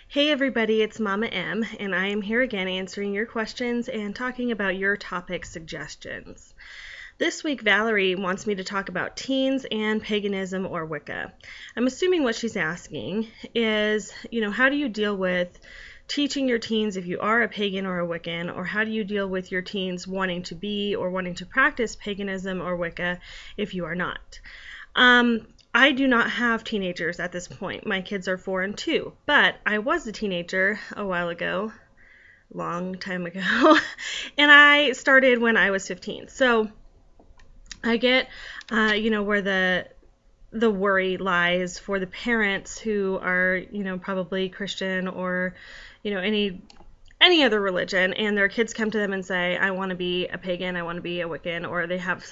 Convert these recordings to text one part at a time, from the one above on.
Hey everybody, it's Mama M, and I am here again answering your questions and talking about your topic suggestions. This week, Valerie wants me to talk about teens and paganism or Wicca. I'm assuming what she's asking is, how do you deal with teaching your teens if you are a pagan or a Wiccan, or how do you deal with your teens wanting to be or wanting to practice paganism or Wicca if you are not? I do not have teenagers at this point. My kids are 4 and 2, but I was a teenager a while ago, long time ago, and I started when I was 15. So I get, where the worry lies for the parents who are, probably Christian or, any other religion, and their kids come to them and say, I want to be a pagan, I want to be a Wiccan, or they have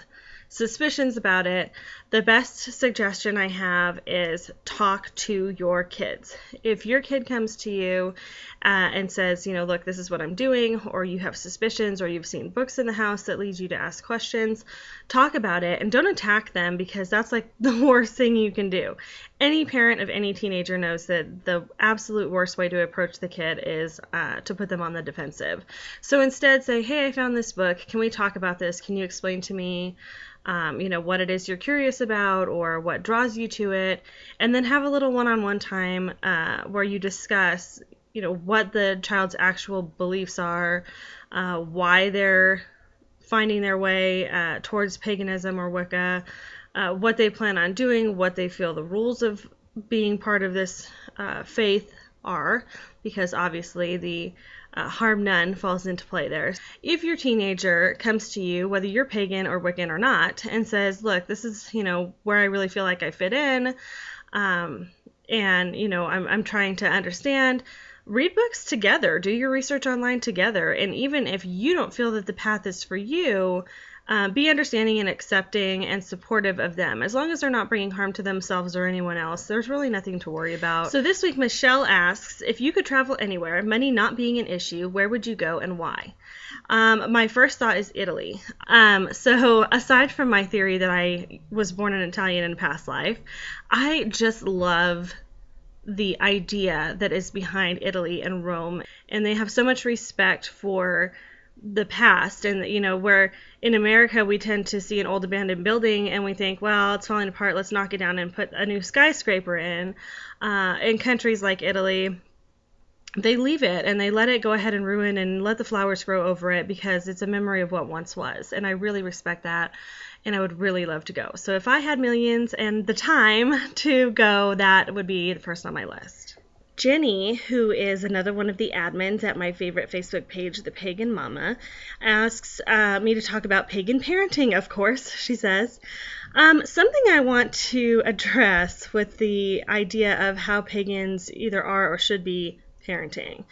suspicions about it. The best suggestion I have is talk to your kids. If your kid comes to you and says, look, this is what I'm doing, or you have suspicions, or you've seen books in the house that lead you to ask questions, talk about it and don't attack them, because that's like the worst thing you can do. Any parent of any teenager knows that the absolute worst way to approach the kid is to put them on the defensive. So instead say, hey, I found this book. Can we talk about this? Can you explain to me what it is you're curious about or what draws you to it? And then have a little one-on-one time where you discuss, what the child's actual beliefs are, why they're finding their way towards paganism or Wicca, what they plan on doing, what they feel the rules of being part of this faith are, because obviously the harm none falls into play there. If your teenager comes to you, whether you're pagan or Wiccan or not, and says, look, this is, where I really feel like I fit in, and, I'm trying to understand, read books together, do your research online together, and even if you don't feel that the path is for you, be understanding and accepting and supportive of them. As long as they're not bringing harm to themselves or anyone else, there's really nothing to worry about. So this week, Michelle asks, if you could travel anywhere, money not being an issue, where would you go and why? My first thought is Italy. So aside from my theory that I was born an Italian in a past life, I just love the idea that is behind Italy and Rome, and they have so much respect for the past. And where in America we tend to see an old abandoned building and we think, well, it's falling apart, let's knock it down and put a new skyscraper in countries like Italy, they leave it and they let it go ahead and ruin and let the flowers grow over it, because it's a memory of what once was. And I really respect that, and I would really love to go. So if I had millions and the time to go, that would be the first on my list. Jenny, who is another one of the admins at my favorite Facebook page, The Pagan Mama, asks me to talk about pagan parenting, of course, she says. Something I want to address with the idea of how pagans either are or should be parenting.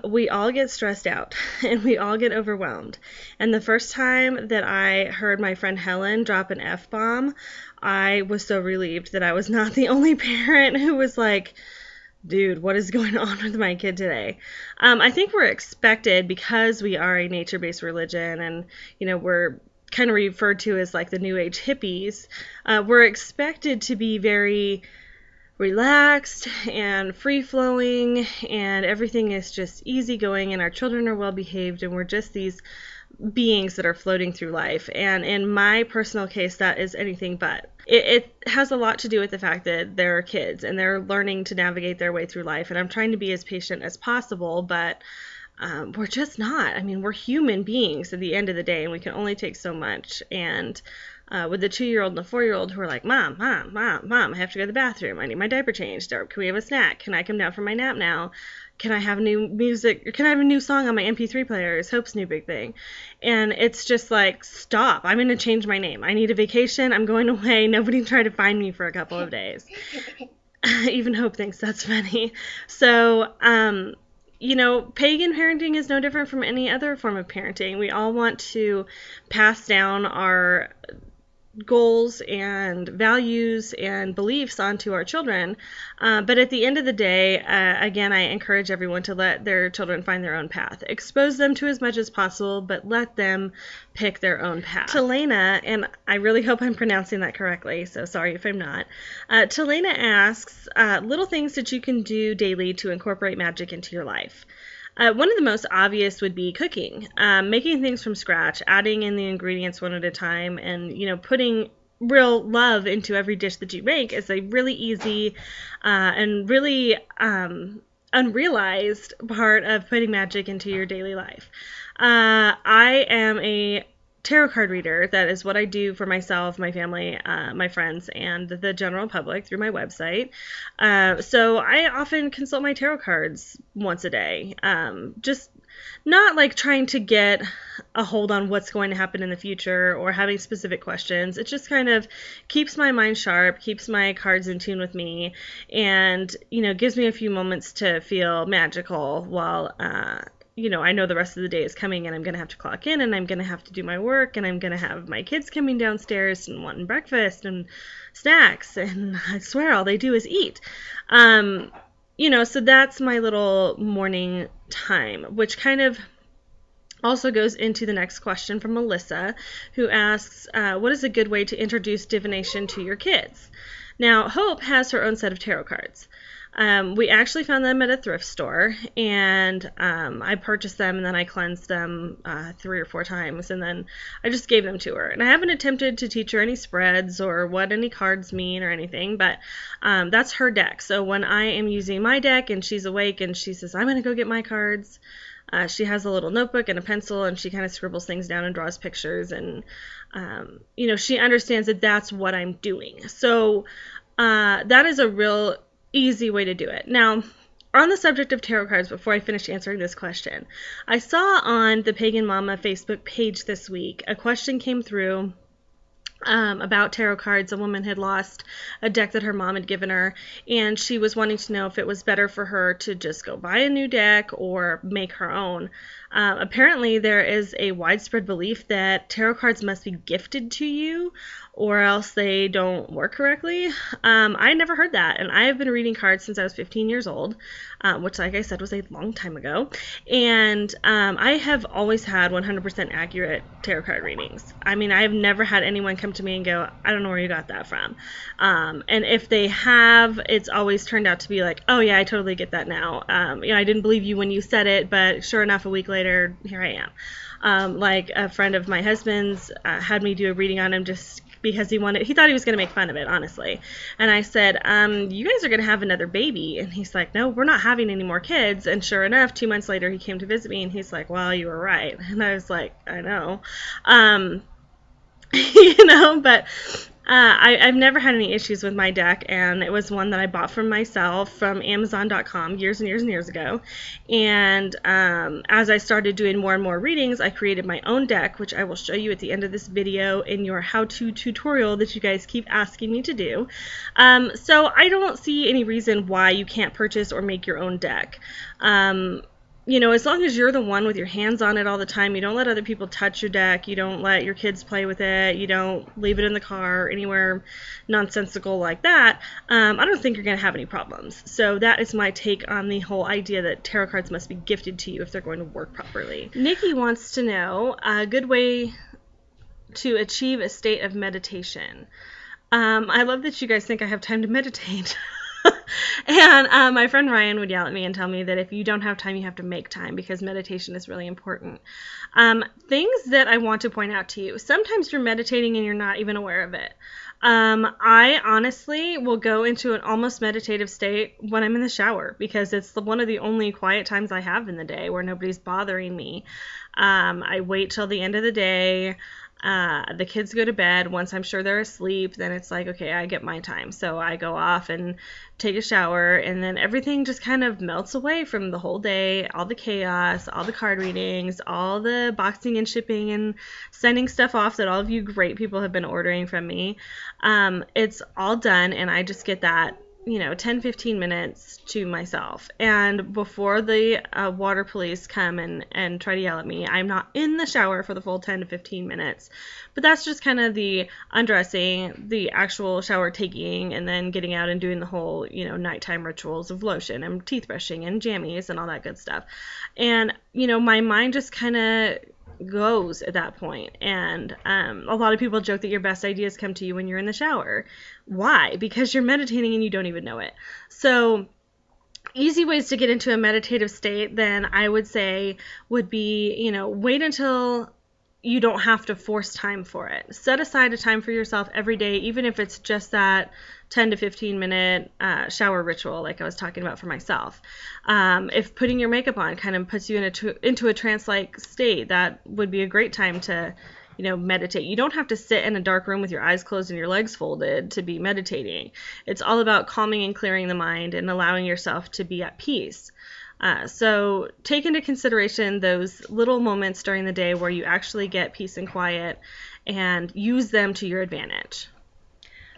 We all get stressed out and we all get overwhelmed. And the first time that I heard my friend Helen drop an F-bomb, I was so relieved that I was not the only parent who was like, dude, what is going on with my kid today? I think we're expected, because we are a nature-based religion and, we're kind of referred to as like the New Age hippies. We're expected to be very relaxed and free-flowing, and everything is just easygoing, and our children are well-behaved, and we're just these beings that are floating through life. And in my personal case, that is anything but. It has a lot to do with the fact that they're kids and they're learning to navigate their way through life, and I'm trying to be as patient as possible, but we're just not. I mean, we're human beings at the end of the day, and we can only take so much. And with the 2-year-old and the 4-year-old who are like, Mom, I have to go to the bathroom. I need my diaper changed. Or can we have a snack? Can I come down from my nap now? Can I have new music? Or can I have a new song on my MP3 player? Is Hope's new big thing. And it's just like, stop. I'm going to change my name. I need a vacation. I'm going away. Nobody try to find me for a couple of days. Even Hope thinks that's funny. So, pagan parenting is no different from any other form of parenting. We all want to pass down our goals and values and beliefs onto our children. But at the end of the day, again, I encourage everyone to let their children find their own path. Expose them to as much as possible, but let them pick their own path. Telena, and I really hope I'm pronouncing that correctly, so sorry if I'm not. Telena asks, little things that you can do daily to incorporate magic into your life. One of the most obvious would be cooking, making things from scratch, adding in the ingredients one at a time, and, putting real love into every dish that you make is a really easy and really unrealized part of putting magic into your daily life. I am a tarot card reader. That is what I do for myself, my family, my friends, and the general public through my website. So I often consult my tarot cards once a day. Just not like trying to get a hold on what's going to happen in the future or having specific questions. It just kind of keeps my mind sharp, keeps my cards in tune with me, and, gives me a few moments to feel magical while I know the rest of the day is coming and I'm going to have to clock in and I'm going to have to do my work and I'm going to have my kids coming downstairs and wanting breakfast and snacks, and I swear all they do is eat. So that's my little morning time, which kind of also goes into the next question from Melissa, who asks, what is a good way to introduce divination to your kids? Now, Hope has her own set of tarot cards. We actually found them at a thrift store, and I purchased them, and then I cleansed them 3 or 4 times, and then I just gave them to her. And I haven't attempted to teach her any spreads or what any cards mean or anything, but that's her deck. So when I am using my deck and she's awake and she says, I'm going to go get my cards, she has a little notebook and a pencil, and she kind of scribbles things down and draws pictures, and she understands that that's what I'm doing. So that is a real easy way to do it. Now, on the subject of tarot cards, before I finish answering this question, I saw on the Pagan Mama Facebook page this week, a question came through about tarot cards. A woman had lost a deck that her mom had given her, and she was wanting to know if it was better for her to just go buy a new deck or make her own. Apparently, there is a widespread belief that tarot cards must be gifted to you or else they don't work correctly. I never heard that, and I have been reading cards since I was 15 years old, which, like I said, was a long time ago, and I have always had 100% accurate tarot card readings. I mean, I have never had anyone come to me and go, I don't know where you got that from, and if they have, it's always turned out to be like, oh yeah, I totally get that now. I didn't believe you when you said it, but sure enough, a week later, here I am. Like a friend of my husband's had me do a reading on him just because he thought he was going to make fun of it, honestly. And I said, you guys are going to have another baby. And he's like, no, we're not having any more kids. And sure enough, 2 months later, he came to visit me, and he's like, well, you were right. And I was like, I know. But I've never had any issues with my deck, and it was one that I bought from myself from Amazon.com years and years and years ago. And as I started doing more and more readings, I created my own deck, which I will show you at the end of this video in your how-to tutorial that you guys keep asking me to do. So I don't see any reason why you can't purchase or make your own deck. As long as you're the one with your hands on it all the time, you don't let other people touch your deck, you don't let your kids play with it, you don't leave it in the car or anywhere nonsensical like that, I don't think you're going to have any problems. So that is my take on the whole idea that tarot cards must be gifted to you if they're going to work properly. Nikki wants to know a good way to achieve a state of meditation. I love that you guys think I have time to meditate. And my friend Ryan would yell at me and tell me that if you don't have time, you have to make time, because meditation is really important. Things that I want to point out to you. Sometimes you're meditating and you're not even aware of it. I honestly will go into an almost meditative state when I'm in the shower, because it's one of the only quiet times I have in the day where nobody's bothering me. I wait till the end of the day. The kids go to bed. Once I'm sure they're asleep, then it's like, okay, I get my time. So I go off and take a shower, and then everything just kind of melts away from the whole day, all the chaos, all the card readings, all the boxing and shipping and sending stuff off that all of you great people have been ordering from me. It's all done, and I just get that 10-15 minutes to myself. And before the water police come and try to yell at me, I'm not in the shower for the full 10 to 15 minutes. But that's just kind of the undressing, the actual shower taking, and then getting out and doing the whole, nighttime rituals of lotion and teeth brushing and jammies and all that good stuff. And, my mind just kind of goes at that point. And a lot of people joke that your best ideas come to you when you're in the shower. Why? Because you're meditating and you don't even know it. So easy ways to get into a meditative state, then I would say would be, wait until you don't have to force time for it. Set aside a time for yourself every day, even if it's just that 10 to 15 minute shower ritual like I was talking about for myself. If putting your makeup on kind of puts you into a trance-like state, that would be a great time to, meditate. You don't have to sit in a dark room with your eyes closed and your legs folded to be meditating. It's all about calming and clearing the mind and allowing yourself to be at peace. So take into consideration those little moments during the day where you actually get peace and quiet, and use them to your advantage.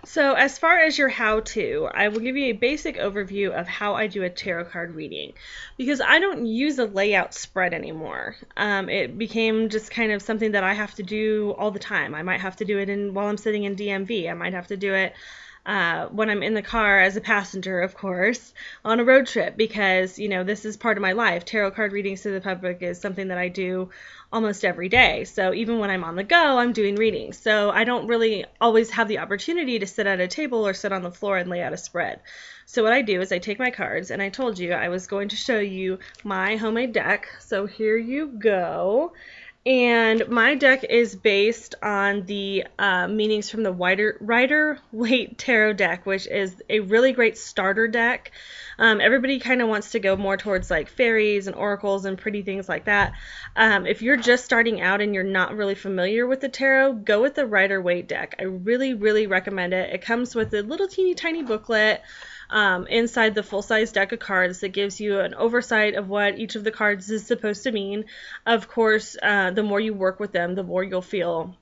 So as far as your how-to, I will give you a basic overview of how I do a tarot card reading, because I don't use a layout spread anymore. It became just kind of something that I have to do all the time. I might have to do it while I'm sitting in DMV. I might have to do it when I'm in the car as a passenger, of course, on a road trip, because, this is part of my life. Tarot card readings to the public is something that I do almost every day. So even when I'm on the go, I'm doing readings. So I don't really always have the opportunity to sit at a table or sit on the floor and lay out a spread. So what I do is I take my cards, and I told you I was going to show you my homemade deck. So here you go. And my deck is based on the meanings from the Rider-Waite Tarot deck, which is a really great starter deck. Everybody kind of wants to go more towards like fairies and oracles and pretty things like that. If you're just starting out and you're not really familiar with the tarot, go with the Rider-Waite deck. I really, really recommend it. It comes with a little teeny tiny booklet inside the full-size deck of cards that gives you an oversight of what each of the cards is supposed to mean. Of course, the more you work with them, the more you'll feel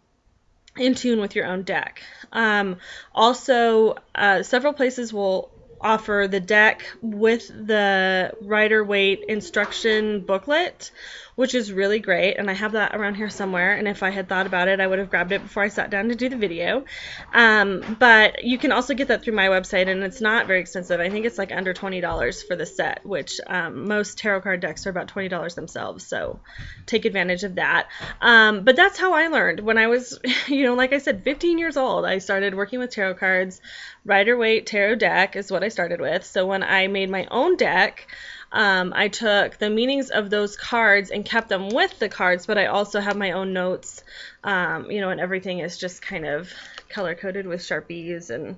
in tune with your own deck. Also, several places will offer the deck with the Rider-Waite instruction booklet, which is really great, and I have that around here somewhere, and if I had thought about it, I would have grabbed it before I sat down to do the video. But you can also get that through my website, and it's not very expensive. I think it's like under $20 for the set, which most tarot card decks are about $20 themselves, so take advantage of that. But that's how I learned. When I was, like I said, 15 years old, I started working with tarot cards. Rider-Waite Tarot deck is what I started with. So when I made my own deck, I took the meanings of those cards and kept them with the cards, but I also have my own notes, and everything is just kind of color-coded with Sharpies, and,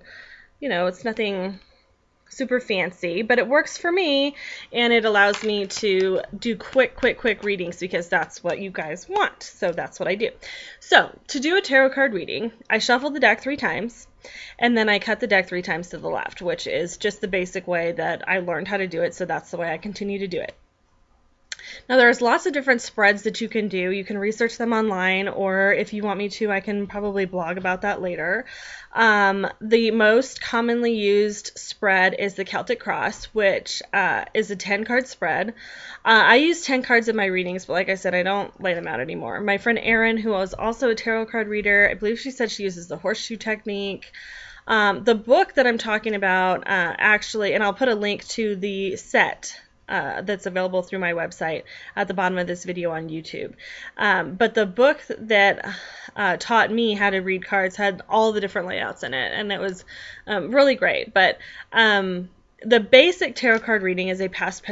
it's nothing super fancy, but it works for me, and it allows me to do quick readings because that's what you guys want, so that's what I do. So, to do a tarot card reading, I shuffle the deck 3 times, and then I cut the deck 3 times to the left, which is just the basic way that I learned how to do it, so that's the way I continue to do it. Now, there's lots of different spreads that you can do. You can research them online, or if you want me to, I can probably blog about that later. The most commonly used spread is the Celtic Cross, which is a 10-card spread. I use 10 cards in my readings, but like I said, I don't lay them out anymore. My friend Erin, who is also a tarot card reader, I believe she said she uses the horseshoe technique. The book that I'm talking about, actually, and I'll put a link to the set that's available through my website at the bottom of this video on YouTube. But the book that taught me how to read cards had all the different layouts in it, and it was really great. But the basic tarot card reading is a past,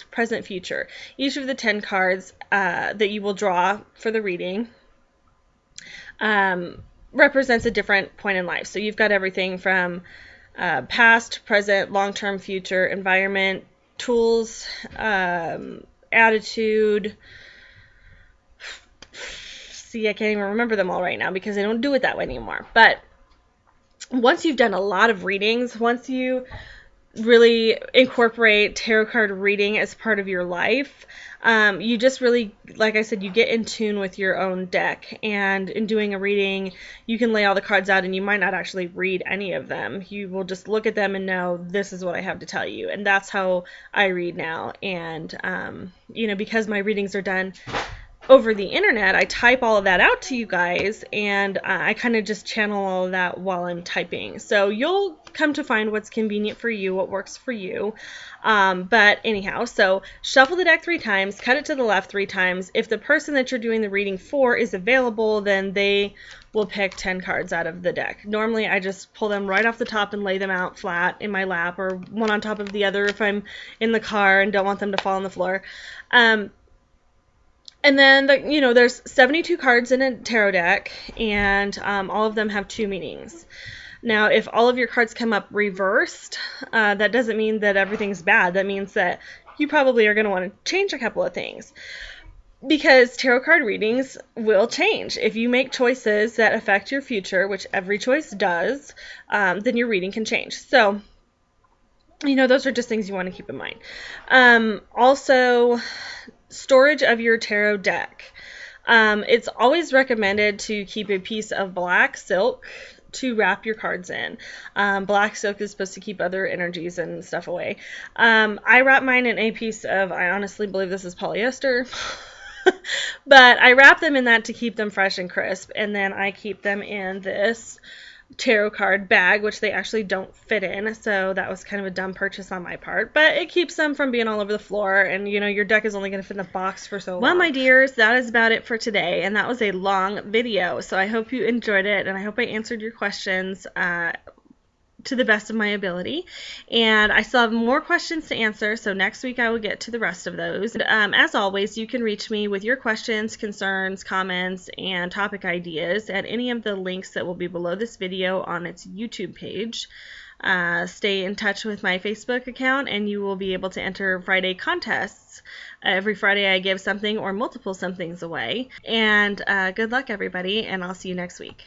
present, future. Each of the 10 cards that you will draw for the reading represents a different point in life. So you've got everything from past, present, long-term, future, environment, tools, attitude. See, I can't even remember them all right now because I don't do it that way anymore. But once you've done a lot of readings, once you really incorporate tarot card reading as part of your life. You just really, like I said, you get in tune with your own deck, and in doing a reading, you can lay all the cards out and you might not actually read any of them. You will just look at them and know, this is what I have to tell you. And that's how I read now. And, because my readings are done over the internet, I type all of that out to you guys, and I kind of just channel all of that while I'm typing. So you'll come to find what's convenient for you, what works for you. But anyhow, so shuffle the deck 3 times, cut it to the left 3 times. If the person that you're doing the reading for is available, then they will pick 10 cards out of the deck. Normally, I just pull them right off the top and lay them out flat in my lap, or one on top of the other if I'm in the car and don't want them to fall on the floor. And then, there's 72 cards in a tarot deck, and all of them have 2 meanings. Now, if all of your cards come up reversed, that doesn't mean that everything's bad. That means that you probably are going to want to change a couple of things, because tarot card readings will change. If you make choices that affect your future, which every choice does, then your reading can change. So, those are just things you want to keep in mind. Also, storage of your tarot deck. It's always recommended to keep a piece of black silk to wrap your cards in. Black silk is supposed to keep other energies and stuff away. I wrap mine in a piece of, I honestly believe this is polyester, but I wrap them in that to keep them fresh and crisp, and then I keep them in this tarot card bag, which they actually don't fit in, so that was kind of a dumb purchase on my part, but it keeps them from being all over the floor, and your deck is only going to fit in the box for so long. Well, my dears, that is about it for today, and that was a long video, so I hope you enjoyed it, and I hope I answered your questions to the best of my ability. And I still have more questions to answer, so next week I will get to the rest of those. As always, you can reach me with your questions, concerns, comments, and topic ideas at any of the links that will be below this video on its YouTube page. Stay in touch with my Facebook account, and you will be able to enter Friday contests. Every Friday I give something or multiple somethings away. And good luck, everybody, and I'll see you next week.